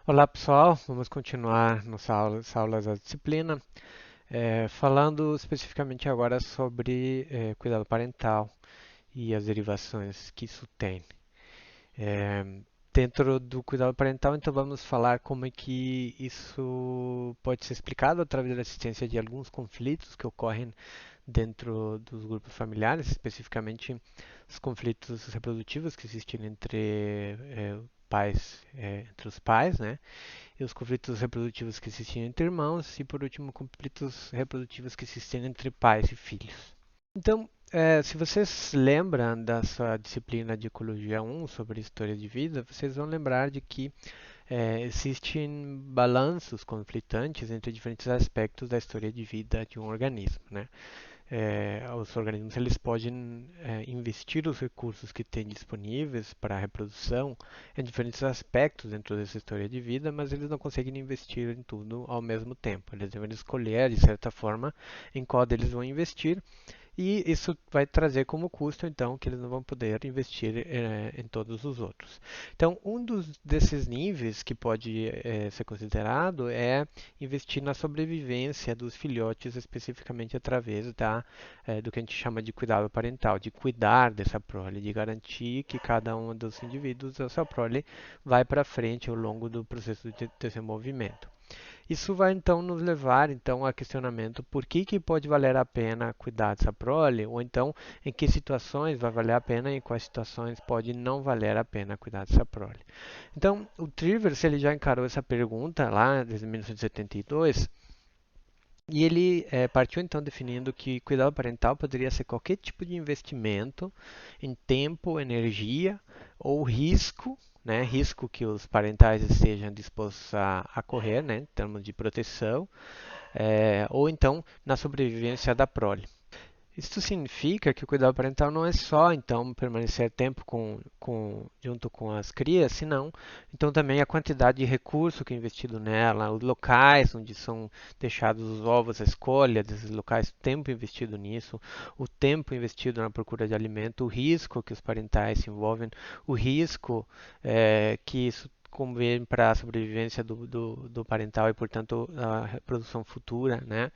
Olá pessoal, vamos continuar nossas aulas da disciplina, falando especificamente agora sobre cuidado parental e as derivações que isso tem. Eh, Dentro do cuidado parental, então vamos falar como é que isso pode ser explicado através da assistência de alguns conflitos que ocorrem dentro dos grupos familiares, especificamente os conflitos reprodutivos que existem entre os pais, né? E os conflitos reprodutivos que existem entre irmãos, e por último, conflitos reprodutivos que existem entre pais e filhos. Então, se vocês lembram da sua disciplina de Ecologia 1 sobre história de vida, vocês vão lembrar de que existem balanços conflitantes entre diferentes aspectos da história de vida de um organismo, né? Os organismos eles podem investir os recursos que têm disponíveis para a reprodução em diferentes aspectos dentro dessa história de vida, mas eles não conseguem investir em tudo ao mesmo tempo. Eles devem escolher, de certa forma, em qual deles vão investir e isso vai trazer como custo, então, que eles não vão poder investir em todos os outros. Então, desses níveis que pode ser considerado é investir na sobrevivência dos filhotes, especificamente através do que a gente chama de cuidado parental, de cuidar dessa prole, de garantir que cada um dos indivíduos da sua prole vai para frente ao longo do processo de desenvolvimento. Isso vai então nos levar então a questionamento por que pode valer a pena cuidar dessa prole, ou então em que situações vai valer a pena e em quais situações pode não valer a pena cuidar dessa prole. Então, o Trivers ele já encarou essa pergunta lá desde 1972 e ele partiu então definindo que cuidado parental poderia ser qualquer tipo de investimento em tempo, energia ou risco, né, risco que os parentais estejam dispostos a correr, né, em termos de proteção, ou então na sobrevivência da prole. Isso significa que o cuidado parental não é só, então, permanecer tempo junto com as crias, senão, então também a quantidade de recurso que é investido nela, os locais onde são deixados os ovos, a escolha desses locais, o tempo investido nisso, o tempo investido na procura de alimento, o risco que os parentais se envolvem, o risco que isso convém para a sobrevivência do parental e, portanto, a reprodução futura, né?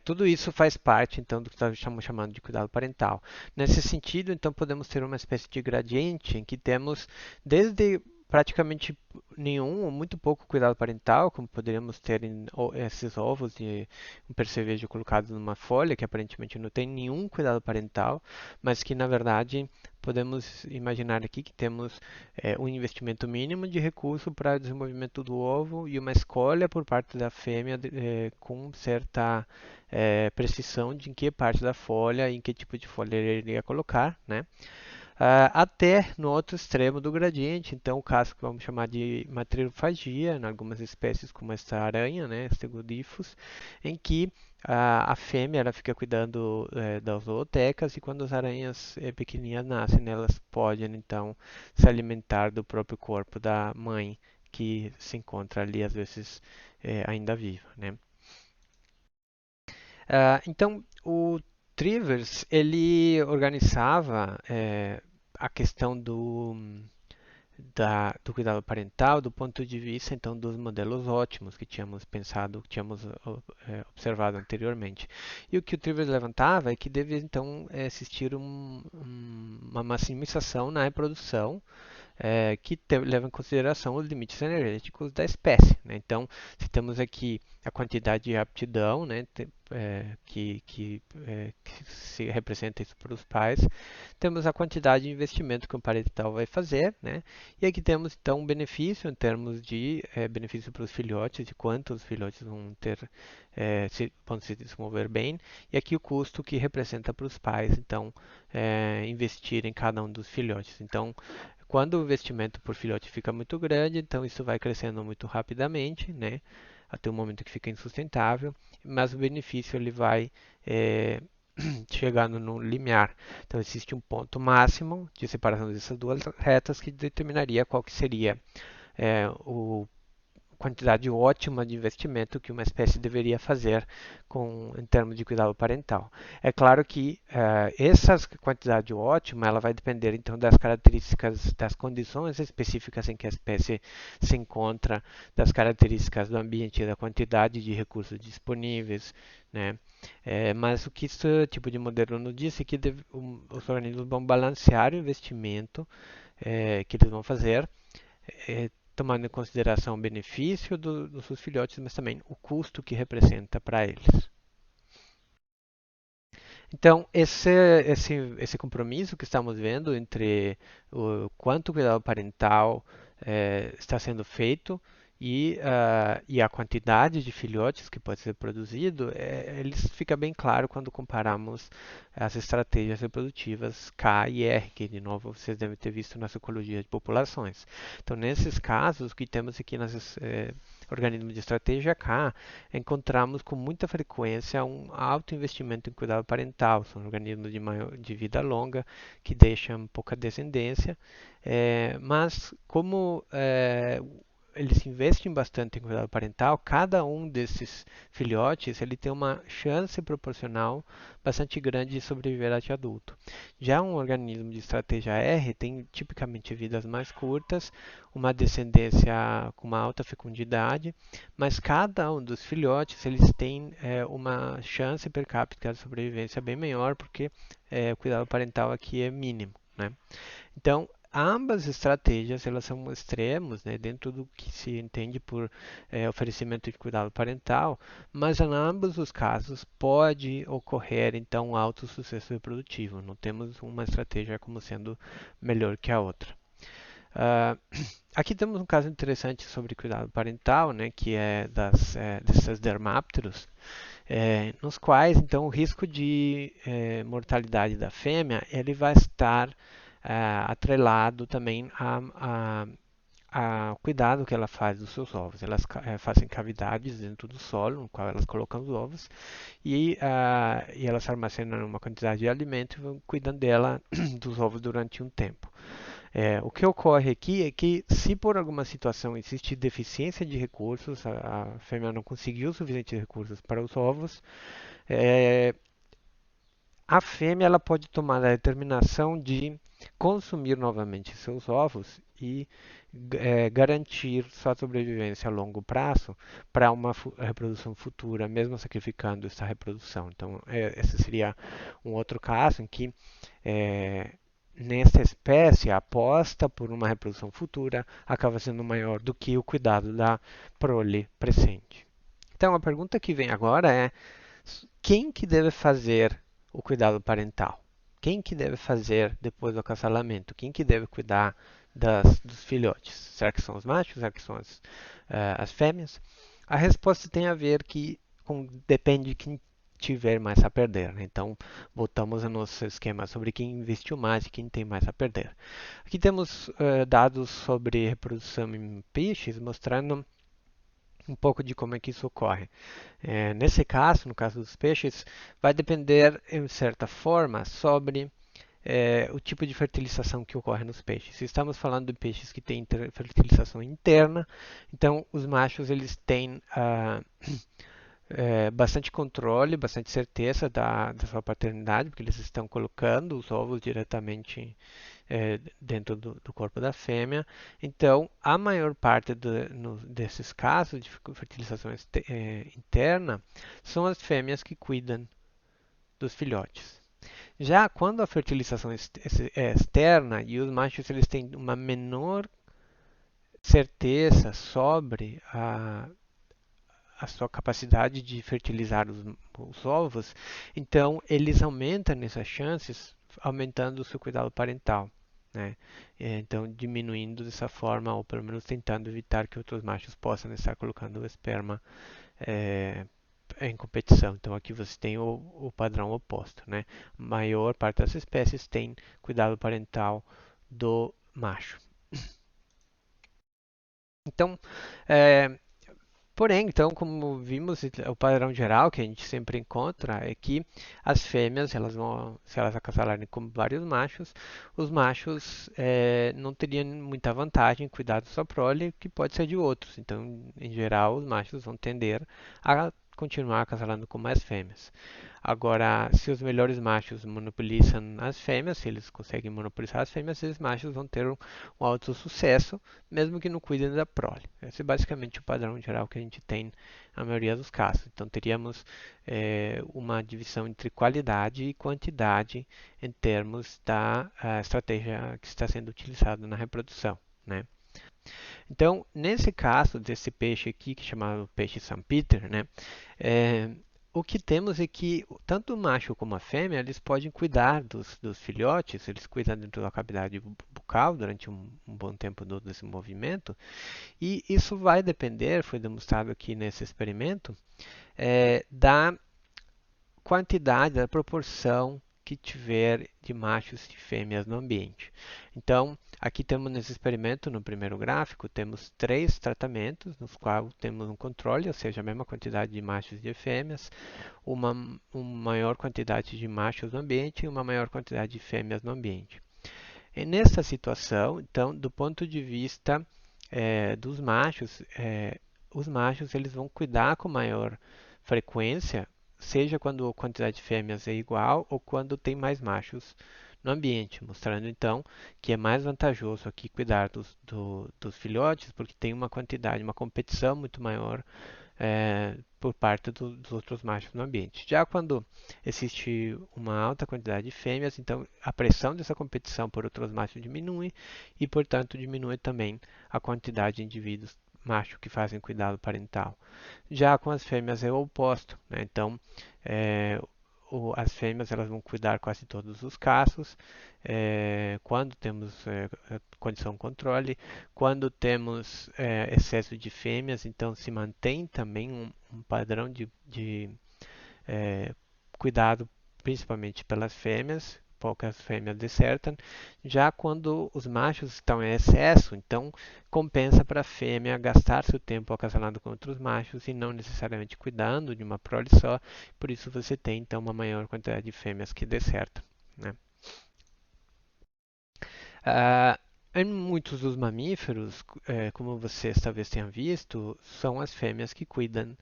Tudo isso faz parte, então, do que nós estamos chamando de cuidado parental. Nesse sentido, então, podemos ter uma espécie de gradiente em que temos desde praticamente nenhum ou muito pouco cuidado parental, como poderíamos ter esses ovos de um percevejo colocados numa folha, que aparentemente não tem nenhum cuidado parental, mas que, na verdade, podemos imaginar aqui que temos um investimento mínimo de recurso para o desenvolvimento do ovo e uma escolha por parte da fêmea com certa precisão de em que parte da folha e em que tipo de folha ele iria colocar, né? Até no outro extremo do gradiente, então o caso que vamos chamar de matrilofagia, em algumas espécies como essa aranha, né, Stegodiphyus, em que a fêmea ela fica cuidando das zootecas e quando as aranhas pequenininhas nascem, elas podem então se alimentar do próprio corpo da mãe que se encontra ali às vezes ainda viva, né? Então, o Trivers, ele organizava a questão do cuidado parental do ponto de vista, então, dos modelos ótimos que tínhamos pensado, que tínhamos observado anteriormente. E o que o Trivers levantava é que deve, então, existir uma maximização na reprodução leva em consideração os limites energéticos da espécie, né? Então, se temos aqui a quantidade de aptidão, né, que se representa isso para os pais, temos a quantidade de investimento que o parental vai fazer, né? E aqui temos então um benefício em termos de benefício para os filhotes, de quanto os filhotes vão ter, vão se desenvolver bem, e aqui o custo que representa para os pais, então, investir em cada um dos filhotes. Então, quando o investimento por filhote fica muito grande, então isso vai crescendo muito rapidamente, né? Até o momento que fica insustentável, mas o benefício ele vai chegando no limiar. Então existe um ponto máximo de separação dessas duas retas que determinaria qual que seria o quantidade ótima de investimento que uma espécie deveria fazer em termos de cuidado parental. É claro que essa quantidade ótima ela vai depender então das características, das condições específicas em que a espécie se encontra, das características do ambiente e da quantidade de recursos disponíveis, né? Mas o que esse tipo de modelo nos diz é que os organismos vão balancear o investimento que eles vão fazer, tomando em consideração o benefício dos seus filhotes, mas também o custo que representa para eles. Então, esse compromisso que estamos vendo entre o quanto o cuidado parental está sendo feito e a quantidade de filhotes que pode ser produzido, eles fica bem claro quando comparamos as estratégias reprodutivas K e R, que de novo vocês devem ter visto na ecologia de populações. Então, nesses casos, o que temos aqui nos organismos de estratégia K, encontramos com muita frequência um alto investimento em cuidado parental. São organismos de vida longa que deixam pouca descendência, mas como eles investem bastante em cuidado parental, cada um desses filhotes ele tem uma chance proporcional bastante grande de sobreviver até adulto. Já um organismo de estratégia R tem tipicamente vidas mais curtas, uma descendência com uma alta fecundidade, mas cada um dos filhotes eles têm uma chance per capita de sobrevivência bem maior, porque o cuidado parental aqui é mínimo, né? Então, ambas estratégias elas são extremos, né, dentro do que se entende por oferecimento de cuidado parental, mas em ambos os casos pode ocorrer então um alto sucesso reprodutivo. Não temos uma estratégia como sendo melhor que a outra. Uh, Aqui temos um caso interessante sobre cuidado parental, né, que é dessas dermápteros, nos quais então o risco de mortalidade da fêmea ele vai estar atrelado também ao cuidado que ela faz dos seus ovos. Elas fazem cavidades dentro do solo, no qual elas colocam os ovos, e elas armazenam uma quantidade de alimento e vão cuidando dela, dos ovos durante um tempo. O que ocorre aqui é que, se por alguma situação existe deficiência de recursos, a fêmea não conseguiu suficientes recursos para os ovos, é, a fêmea ela pode tomar a determinação de consumir novamente seus ovos e garantir sua sobrevivência a longo prazo para uma reprodução futura, mesmo sacrificando essa reprodução. Então, esse seria um outro caso em que nesta espécie, a aposta por uma reprodução futura acaba sendo maior do que o cuidado da prole presente. Então, a pergunta que vem agora é: quem que deve fazer o cuidado parental? Quem que deve fazer depois do acasalamento? Quem que deve cuidar dos filhotes? Será que são os machos? Será que são as fêmeas? A resposta tem a ver depende de quem tiver mais a perder, né? Então, voltamos ao nosso esquema sobre quem investiu mais e quem tem mais a perder. Aqui temos dados sobre reprodução em peixes, mostrando um pouco de como é que isso ocorre. Nesse caso, no caso dos peixes, vai depender, em certa forma, sobre o tipo de fertilização que ocorre nos peixes. Se estamos falando de peixes que têm fertilização interna, então os machos eles têm bastante controle, bastante certeza da sua paternidade, porque eles estão colocando os ovos diretamente dentro do corpo da fêmea. Então, a maior parte desses casos de fertilização interna são as fêmeas que cuidam dos filhotes. Já quando a fertilização é externa e os machos eles têm uma menor certeza sobre a sua capacidade de fertilizar os ovos, então eles aumentam essas chances, aumentando o seu cuidado parental, né? Então diminuindo dessa forma, ou pelo menos tentando evitar que outros machos possam estar colocando o esperma em competição. Então aqui você tem o padrão oposto, né? A maior parte das espécies tem cuidado parental do macho. Então, Porém, então, como vimos, o padrão geral que a gente sempre encontra é que as fêmeas, elas vão, se elas acasalarem com vários machos, os machos não teriam muita vantagem em cuidar da sua prole, que pode ser de outros. Então, em geral, os machos vão tender a continuar acasalando com mais fêmeas. Agora, se os melhores machos monopolizam as fêmeas, se eles conseguem monopolizar as fêmeas, esses machos vão ter um alto sucesso, mesmo que não cuidem da prole. Esse é basicamente o padrão geral que a gente tem na maioria dos casos. Então, teríamos uma divisão entre qualidade e quantidade em termos da estratégia que está sendo utilizada na reprodução, né? Então, nesse caso desse peixe aqui, que é chamado peixe São Peter, né? É, o que temos é que tanto o macho como a fêmea, eles podem cuidar dos filhotes, eles cuidam dentro da cavidade bucal durante um bom tempo do desenvolvimento, e isso vai depender, foi demonstrado aqui nesse experimento, da quantidade, da proporção que tiver de machos e fêmeas no ambiente. Então, aqui temos nesse experimento, no primeiro gráfico, temos três tratamentos, nos quais temos um controle, ou seja, a mesma quantidade de machos e de fêmeas, uma maior quantidade de machos no ambiente e uma maior quantidade de fêmeas no ambiente. E nessa situação, então, do ponto de vista dos machos, os machos eles vão cuidar com maior frequência, seja quando a quantidade de fêmeas é igual ou quando tem mais machos no ambiente, mostrando então que é mais vantajoso aqui cuidar dos filhotes, porque tem uma quantidade, uma competição muito maior por parte dos outros machos no ambiente. Já quando existe uma alta quantidade de fêmeas, então a pressão dessa competição por outros machos diminui e, portanto, diminui também a quantidade de indivíduos machos que fazem cuidado parental. Já com as fêmeas é o oposto, né? Então, é, as fêmeas elas vão cuidar quase todos os casos, quando temos condição controle, quando temos excesso de fêmeas, então se mantém também um padrão de cuidado principalmente pelas fêmeas, poucas fêmeas desertam. Já quando os machos estão em excesso, então compensa para a fêmea gastar seu tempo acasalando com outros machos e não necessariamente cuidando de uma prole só. Por isso você tem então uma maior quantidade de fêmeas que desertam, né? Ah, em muitos dos mamíferos, como vocês talvez tenham visto, são as fêmeas que cuidam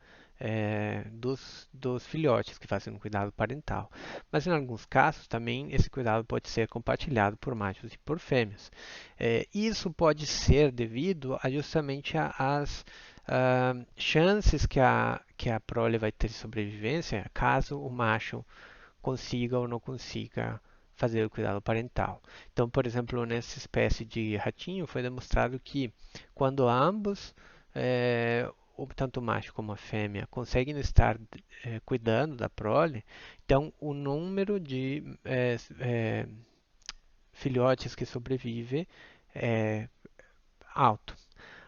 dos filhotes, que fazem um cuidado parental. Mas em alguns casos também esse cuidado pode ser compartilhado por machos e por fêmeas. Isso pode ser devido justamente às chances que a prole vai ter de sobrevivência caso o macho consiga ou não consiga fazer o cuidado parental. Então, por exemplo, nessa espécie de ratinho foi demonstrado que quando ambos, tanto o macho como a fêmea, conseguem estar cuidando da prole, então o número de filhotes que sobrevive é alto.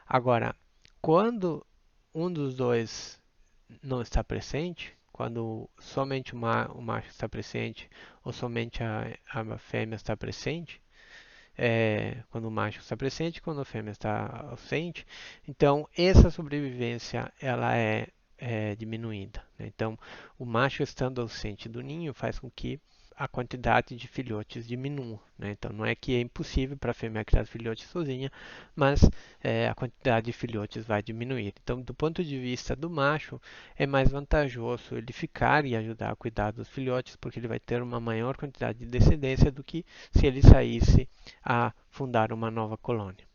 Agora, quando um dos dois não está presente, quando somente o macho está presente ou somente a fêmea está presente, quando o macho está presente, quando a fêmea está ausente, então essa sobrevivência ela é diminuída, né? Então, o macho estando ausente do ninho faz com que a quantidade de filhotes diminua, né? Então, não é que é impossível para a fêmea criar filhotes sozinha, mas a quantidade de filhotes vai diminuir. Então, do ponto de vista do macho, é mais vantajoso ele ficar e ajudar a cuidar dos filhotes, porque ele vai ter uma maior quantidade de descendência do que se ele saísse a fundar uma nova colônia.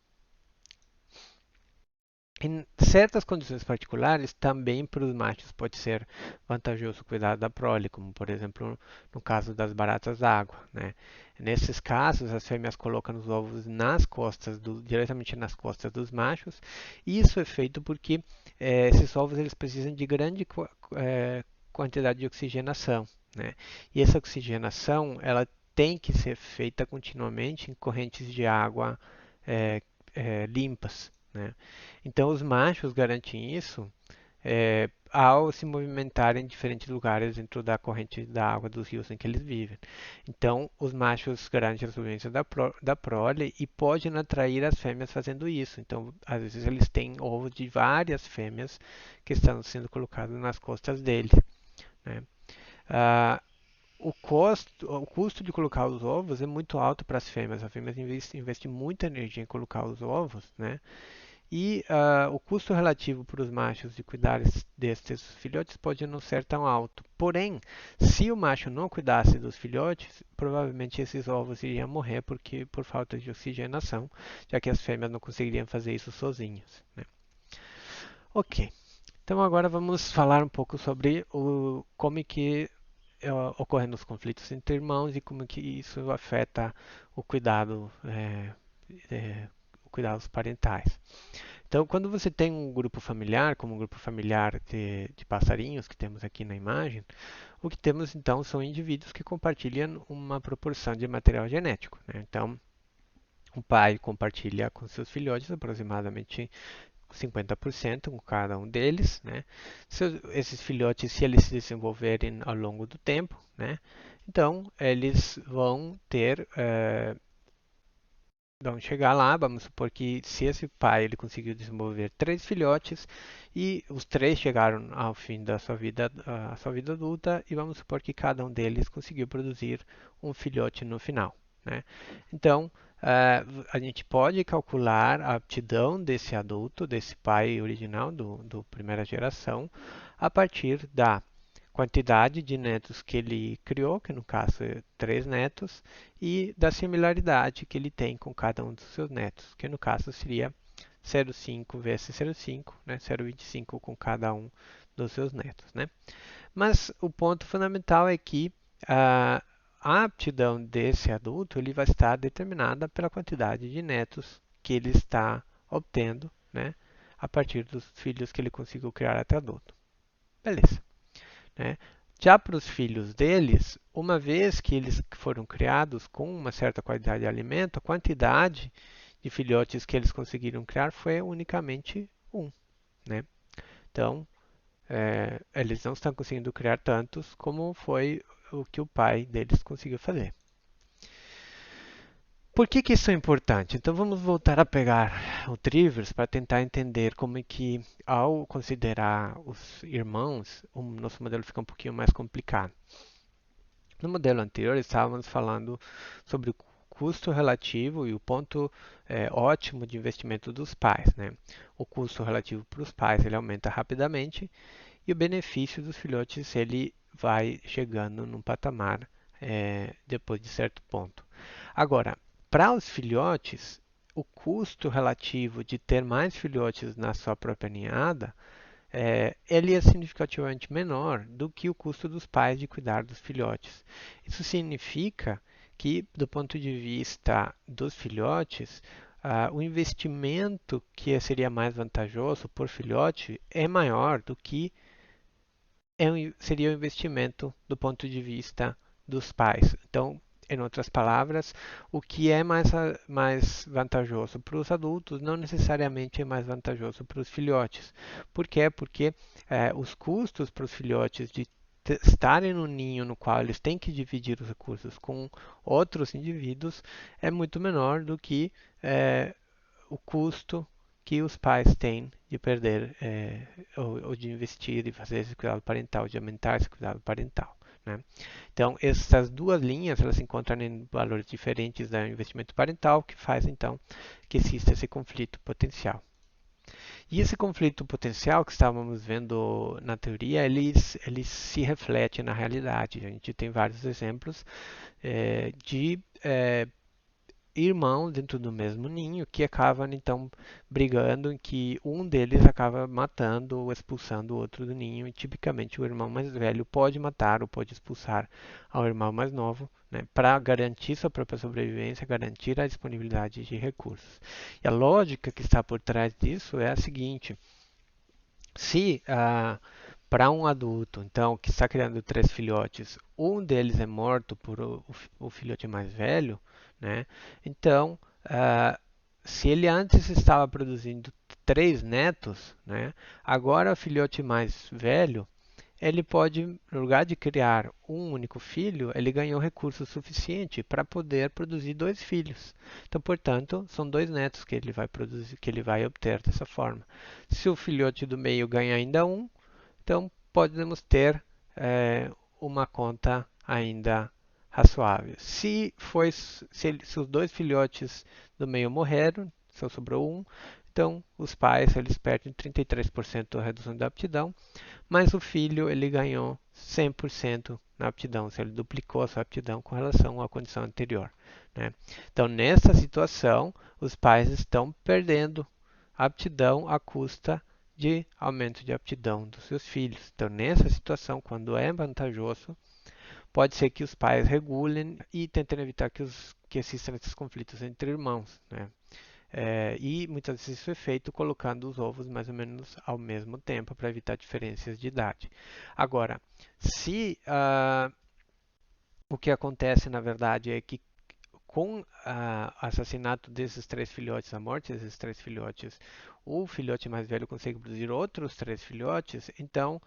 Em certas condições particulares, também para os machos pode ser vantajoso cuidar da prole, como por exemplo no caso das baratas d'água, né? Nesses casos, as fêmeas colocam os ovos diretamente nas costas dos machos, e isso é feito porque esses ovos eles precisam de grande quantidade de oxigenação, né? E essa oxigenação ela tem que ser feita continuamente em correntes de água limpas, né? Então, os machos garantem isso ao se movimentarem em diferentes lugares dentro da corrente da água dos rios em que eles vivem. Então, os machos garantem a sobrevivência da prole e podem atrair as fêmeas fazendo isso. Então, às vezes eles têm ovos de várias fêmeas que estão sendo colocados nas costas dele, né? Ah, o custo de colocar os ovos é muito alto para as fêmeas. A fêmea investe muita energia em colocar os ovos, né? E o custo relativo para os machos de cuidar destes filhotes pode não ser tão alto. Porém, se o macho não cuidasse dos filhotes, provavelmente esses ovos iriam morrer por falta de oxigenação, já que as fêmeas não conseguiriam fazer isso sozinhas, né? Ok, então agora vamos falar um pouco sobre como que ocorrem os conflitos entre irmãos e como que isso afeta o cuidado, cuidados parentais. Então, quando você tem um grupo familiar, como o grupo familiar de passarinhos que temos aqui na imagem, o que temos então são indivíduos que compartilham uma proporção de material genético, né? Então, o pai compartilha com seus filhotes aproximadamente 50% com cada um deles, né? Esses filhotes, se eles se desenvolverem ao longo do tempo, né? Então, eles vão ter vamos chegar lá, vamos supor que se esse pai ele conseguiu desenvolver 3 filhotes e os 3 chegaram ao fim da sua vida adulta e vamos supor que cada um deles conseguiu produzir um filhote no final, né? Então, a gente pode calcular a aptidão desse adulto, desse pai original do primeira geração, a partir da quantidade de netos que ele criou, que no caso é 3 netos, e da similaridade que ele tem com cada um dos seus netos, que no caso seria 0,5 vezes 0,5, né? 0,25 com cada um dos seus netos, né? Mas o ponto fundamental é que a aptidão desse adulto ele vai estar determinada pela quantidade de netos que ele está obtendo, né? A partir dos filhos que ele conseguiu criar até adulto. Beleza, né? Já para os filhos deles, uma vez que eles foram criados com uma certa qualidade de alimento, a quantidade de filhotes que eles conseguiram criar foi unicamente um, né? Então, eles não estão conseguindo criar tantos como foi o que o pai deles conseguiu fazer. Por que isso é importante? Então vamos voltar a pegar o Trivers para tentar entender como é que, ao considerar os irmãos, o nosso modelo fica um pouquinho mais complicado. No modelo anterior, estávamos falando sobre o custo relativo e o ponto ótimo de investimento dos pais, né? O custo relativo para os pais ele aumenta rapidamente e o benefício dos filhotes ele vai chegando num patamar depois de certo ponto. Agora, para os filhotes, o custo relativo de ter mais filhotes na sua própria ninhada ele é significativamente menor do que o custo dos pais de cuidar dos filhotes. Isso significa que, do ponto de vista dos filhotes, o investimento que seria mais vantajoso por filhote é maior do que seria o investimento do ponto de vista dos pais. Então, em outras palavras, o que é mais vantajoso para os adultos não necessariamente é mais vantajoso para os filhotes. Por quê? Porque os custos para os filhotes de estarem no ninho no qual eles têm que dividir os recursos com outros indivíduos é muito menor do que o custo que os pais têm de perder ou de investir e fazer esse cuidado parental, de aumentar esse cuidado parental, né? Então, essas duas linhas elas se encontram em valores diferentes do investimento parental, que faz então que exista esse conflito potencial. E esse conflito potencial que estávamos vendo na teoria, ele se reflete na realidade. A gente tem vários exemplos de irmãos dentro do mesmo ninho que acabam então brigando em que um deles acaba matando ou expulsando o outro do ninho e tipicamente o irmão mais velho pode matar ou pode expulsar ao irmão mais novo, né, para garantir sua própria sobrevivência, garantir a disponibilidade de recursos. E a lógica que está por trás disso é a seguinte: se para um adulto, então, que está criando 3 filhotes, um deles é morto por o filhote mais velho, né? Então, se ele antes estava produzindo 3 netos, né, agora o filhote mais velho, ele pode, no lugar de criar um único filho, ele ganhou recurso suficiente para poder produzir 2 filhos. Então, portanto, são 2 netos que ele vai produzir, que ele vai obter dessa forma. Se o filhote do meio ganha ainda um, então podemos ter uma conta ainda razoável. Se os 2 filhotes do meio morreram, só sobrou um, então os pais eles perdem 33% da redução da aptidão, mas o filho ele ganhou 100% na aptidão, se ele duplicou a sua aptidão com relação à condição anterior, né? Então, nessa situação, os pais estão perdendo a aptidão à custa de aumento de aptidão dos seus filhos. Então, nessa situação, quando é vantajoso, pode ser que os pais regulem e tentem evitar que existam esses conflitos entre irmãos, né? E muitas vezes isso é feito colocando os ovos mais ou menos ao mesmo tempo para evitar diferenças de idade. Agora, se o que acontece na verdade é que com o assassinato desses 3 filhotes, a morte desses 3 filhotes, o filhote mais velho consegue produzir outros 3 filhotes, então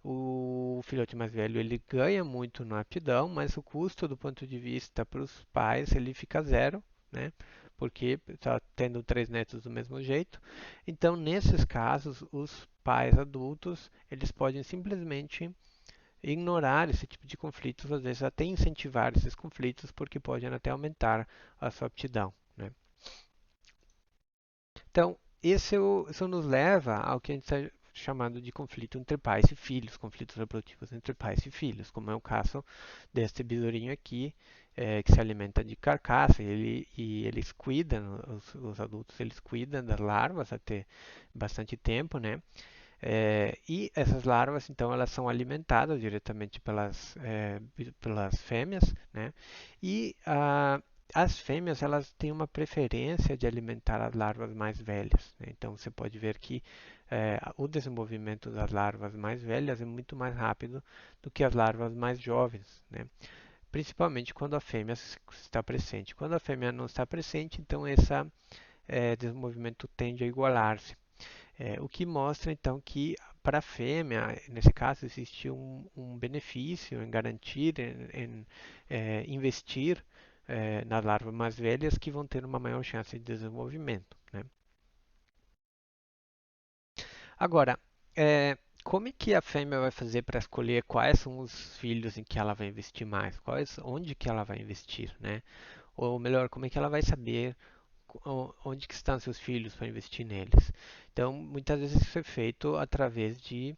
o filhote mais velho ele ganha muito na aptidão, mas o custo do ponto de vista para os pais ele fica zero, né? Porque está tendo 3 netos do mesmo jeito. Então, nesses casos, os pais adultos eles podem simplesmente ignorar esse tipo de conflitos, às vezes até incentivar esses conflitos, porque podem até aumentar a sua aptidão, né? Então, isso nos leva ao que a gente está chamando de conflito entre pais e filhos, conflitos reprodutivos entre pais e filhos, como é o caso deste besourinho aqui, que se alimenta de carcaça e eles cuidam, os adultos eles cuidam das larvas até bastante tempo, né? E essas larvas, então, elas são alimentadas diretamente pelas fêmeas, né? E as fêmeas, elas têm uma preferência de alimentar as larvas mais velhas, né? Então, você pode ver que o desenvolvimento das larvas mais velhas é muito mais rápido do que as larvas mais jovens, né? Principalmente quando a fêmea está presente. Quando a fêmea não está presente, então esse desenvolvimento tende a igualar-se. O que mostra então que para a fêmea, nesse caso, existe um benefício em garantir, em investir nas larvas mais velhas que vão ter uma maior chance de desenvolvimento, né? Agora, como é que a fêmea vai fazer para escolher quais são os filhos em que ela vai investir mais? Onde que ela vai investir, né? Ou melhor, como é que ela vai saber onde que estão seus filhos para investir neles? Então, muitas vezes isso é feito através de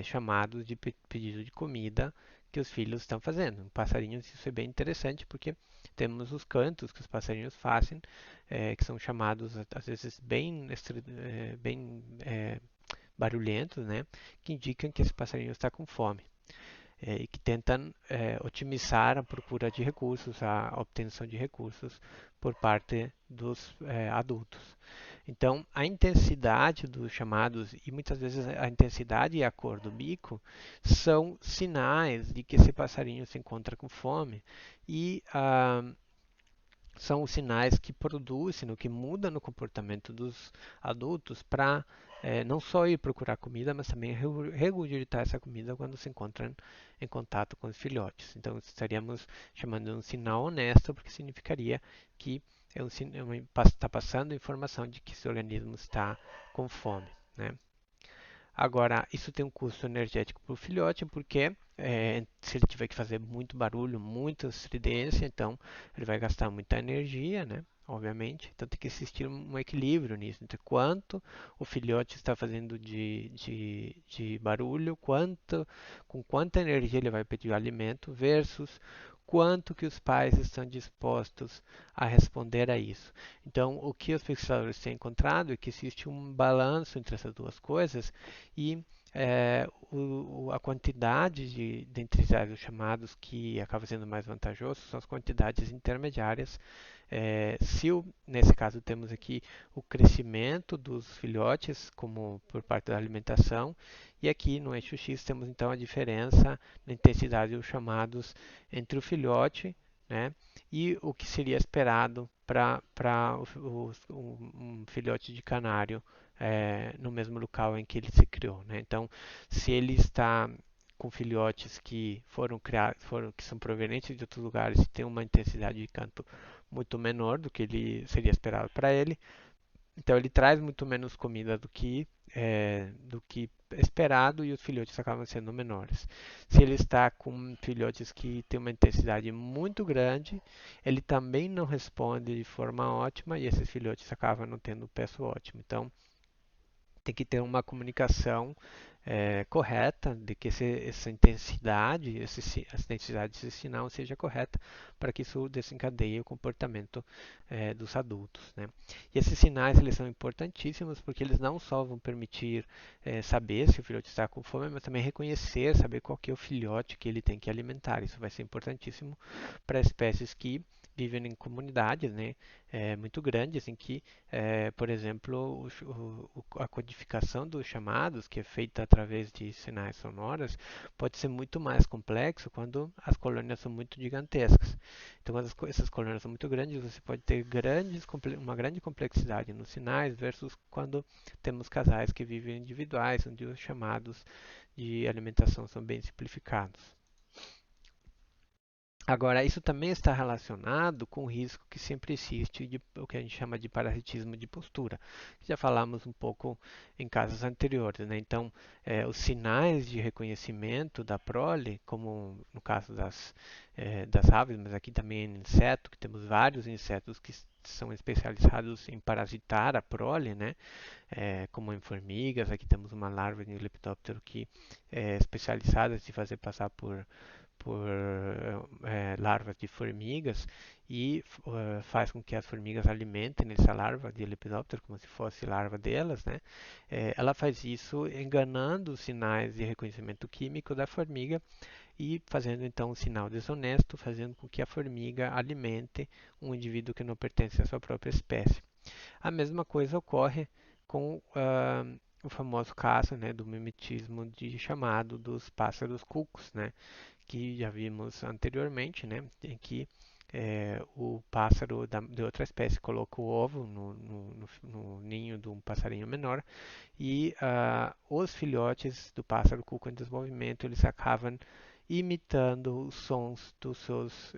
chamados de pedido de comida que os filhos estão fazendo. Passarinhos, isso é bem interessante porque temos os cantos que os passarinhos fazem, que são chamados às vezes bem barulhentos, né, que indicam que esse passarinho está com fome e que tentam otimizar a procura de recursos, a obtenção de recursos por parte dos adultos. Então, a intensidade dos chamados e muitas vezes a intensidade e a cor do bico são sinais de que esse passarinho se encontra com fome e são os sinais que produzem, o que muda no comportamento dos adultos para não só ir procurar comida, mas também regurgitar essa comida quando se encontram em contato com os filhotes. Então, estaríamos chamando de um sinal honesto, porque significaria que está passando informação de que esse organismo está com fome, né? Agora, isso tem um custo energético para o filhote, porque se ele tiver que fazer muito barulho, muita estridência, então ele vai gastar muita energia, né? Obviamente. Então tem que existir um equilíbrio nisso, entre quanto o filhote está fazendo de barulho, com quanta energia ele vai pedir o alimento, versus quanto que os pais estão dispostos a responder a isso. Então, o que os pesquisadores têm encontrado é que existe um balanço entre essas duas coisas e a quantidade dentre os chamados que acaba sendo mais vantajoso são as quantidades intermediárias. Nesse caso temos aqui o crescimento dos filhotes como por parte da alimentação e aqui no eixo X temos então a diferença na intensidade dos chamados entre o filhote, né, e o que seria esperado para um filhote de canário no mesmo local em que ele se criou, né? Então, se ele está com filhotes que foram criados, que são provenientes de outros lugares e têm uma intensidade de canto muito menor do que ele seria esperado para ele, então ele traz muito menos comida do que esperado e os filhotes acabam sendo menores. Se ele está com filhotes que têm uma intensidade muito grande, ele também não responde de forma ótima e esses filhotes acabam não tendo um peso ótimo. Então tem que ter uma comunicação correta de que essa intensidade, essa intensidade desse sinal seja correta para que isso desencadeie o comportamento dos adultos, né? E esses sinais eles são importantíssimos porque eles não só vão permitir saber se o filhote está com fome, mas também reconhecer, saber qual que é o filhote que ele tem que alimentar. Isso vai ser importantíssimo para espécies que vivem em comunidades, né, muito grandes, em que por exemplo, a codificação dos chamados, que é feita através de sinais sonoros, pode ser muito mais complexo quando as colônias são muito gigantescas. Então, quando essas colônias são muito grandes, você pode ter uma grande complexidade nos sinais versus quando temos casais que vivem individuais, onde os chamados de alimentação são bem simplificados. Agora, isso também está relacionado com o risco que sempre existe de o que a gente chama de parasitismo de postura, que já falamos um pouco em casos anteriores, né? Então, os sinais de reconhecimento da prole, como no caso das aves, mas aqui também em inseto, que temos vários insetos que são especializados em parasitar a prole, né? Como em formigas, aqui temos uma larva de lepidóptero que é especializada em se fazer passar por larvas de formigas e faz com que as formigas alimentem essa larva de lepidóptero como se fosse larva delas, né? Ela faz isso enganando os sinais de reconhecimento químico da formiga e fazendo então um sinal desonesto, fazendo com que a formiga alimente um indivíduo que não pertence à sua própria espécie. A mesma coisa ocorre com o famoso caso, né, do mimetismo de chamado dos pássaros cucos, né, que já vimos anteriormente, né, em que o pássaro de outra espécie coloca o ovo no ninho de um passarinho menor e os filhotes do pássaro cuco em desenvolvimento eles acabam imitando os sons dos seus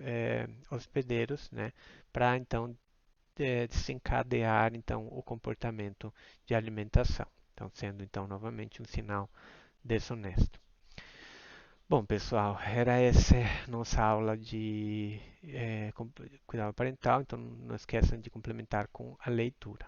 hospedeiros, né, para então desencadear então o comportamento de alimentação, então sendo então novamente um sinal desonesto. Bom, pessoal, era essa nossa aula de cuidado parental, então não esqueçam de complementar com a leitura.